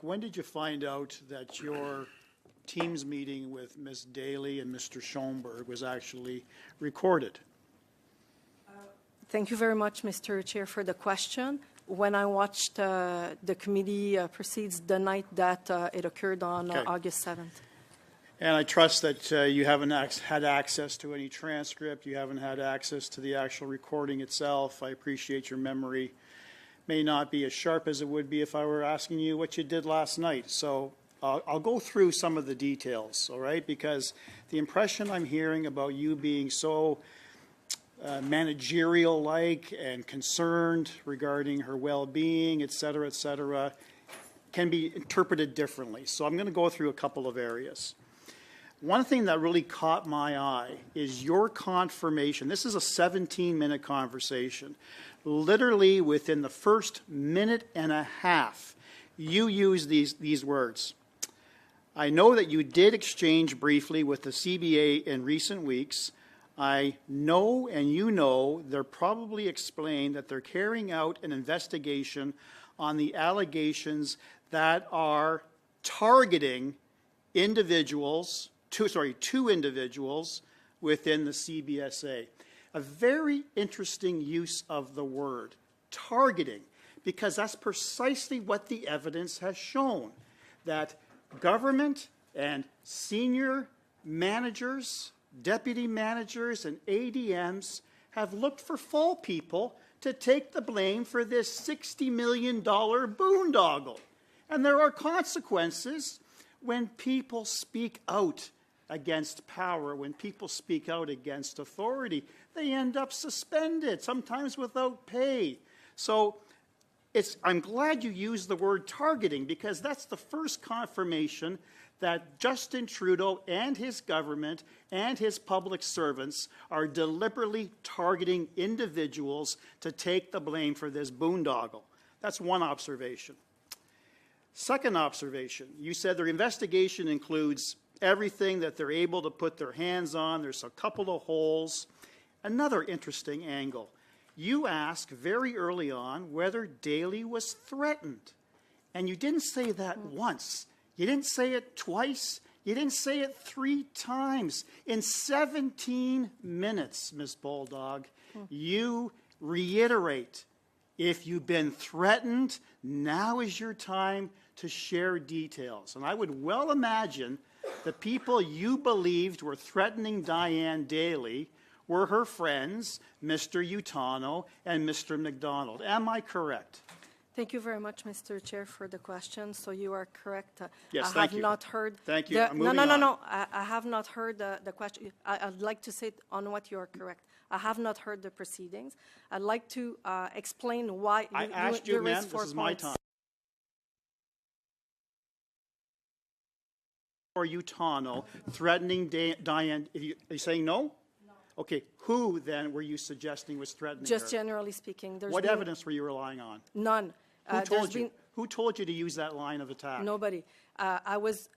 When did you find out that your Teams meeting with Ms. Daly and Mr. Schoenberg was actually recorded? Thank you very much, Mr. Chair, for the question. When I watched the committee proceeds the night that it occurred on August 7th. And I trust that you haven't had access to any transcript, you haven't had access to the actual recording itself. I appreciate your memory. May not be as sharp as it would be if I were asking you what you did last night. So I'll go through some of the details, all right? Because the impression I'm hearing about you being so managerial-like and concerned regarding her well-being, et cetera, can be interpreted differently. So I'm going to go through a couple of areas. One thing that really caught my eye is your confirmation. This is a 17-minute conversation. Literally within the first minute and a half, you use these words. I know that you did exchange briefly with the CBA in recent weeks. I know and you know they're probably explained that they're carrying out an investigation on the allegations that are targeting individuals, two individuals within the CBSA. A very interesting use of the word, targeting, because that's precisely what the evidence has shown, that government and senior managers, deputy managers, and ADMs have looked for fall people to take the blame for this $60 million boondoggle. And there are consequences when people speak out against power, when people speak out against authority. They end up suspended, sometimes without pay. So I'm glad you used the word targeting, because that's the first confirmation that Justin Trudeau and his government and his public servants are deliberately targeting individuals to take the blame for this boondoggle. That's one observation. Second observation, you said their investigation includes everything that they're able to put their hands on. There's a couple of holes. Another interesting angle. You asked very early on whether Daly was threatened. And you didn't say that once. You didn't say it twice. You didn't say it 3 times. In 17 minutes, Ms. Bolduc, you reiterate, if you've been threatened, now is your time to share details. And I would well imagine the people you believed were threatening Diane Daly were her friends, Mr. Utano and Mr. McDonald. Am I correct? Thank you very much, Mr. Chair, for the question. So you are correct. Yes, I have not heard. Thank you. No. I have not heard the question. I'd like to say on what you are correct. I have not heard the proceedings. I'd like to explain why. I asked you, ma'am. This is my time. Or Utano threatening Diane. Are you saying no? Okay, who then were you suggesting was threatening Just her? generally speaking. What evidence were you relying on? None. Who told you to use that line of attack? Nobody. I was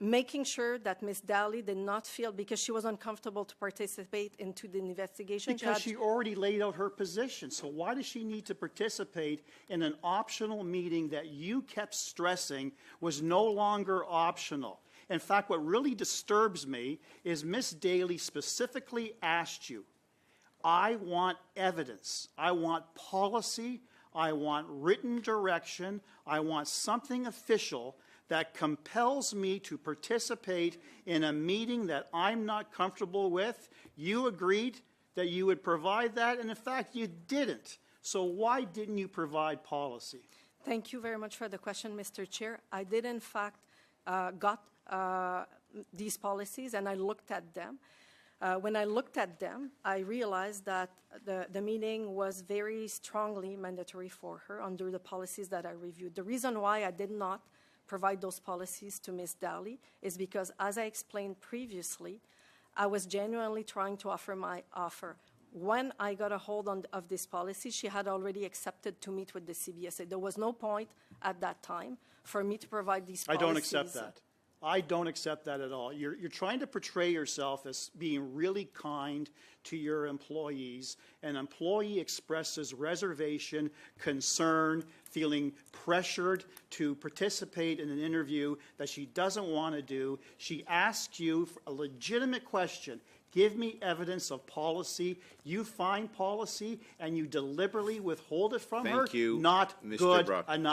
making sure that Ms. Daly did not feel, because she was uncomfortable to participate into the investigation. Because she already laid out her position. So why does she need to participate in an optional meeting that you kept stressing was no longer optional? In fact, what really disturbs me is Ms. Daly specifically asked you, I want evidence, I want policy, I want written direction, I want something official that compels me to participate in a meeting that I'm not comfortable with. You agreed that you would provide that, and in fact, you didn't. So why didn't you provide policy? Thank you very much for the question, Mr. Chair. I did, in fact, got these policies, and I looked at them. When I looked at them, I realized that the meeting was very strongly mandatory for her under the policies that I reviewed. The reason why I did not provide those policies to Ms. Daly is because, as I explained previously, I was genuinely trying to offer my offer. When I got a hold of this policy, she had already accepted to meet with the CBSA. There was no point at that time for me to provide these policies. I don't accept that. I don't accept that at all. You're trying to portray yourself as being really kind to your employees. An employee expresses reservation, concern, feeling pressured to participate in an interview that she doesn't want to do. She asks you for a legitimate question. Give me evidence of policy. You find policy and you deliberately withhold it from her. Thank you, Not Mr. good Brock. enough.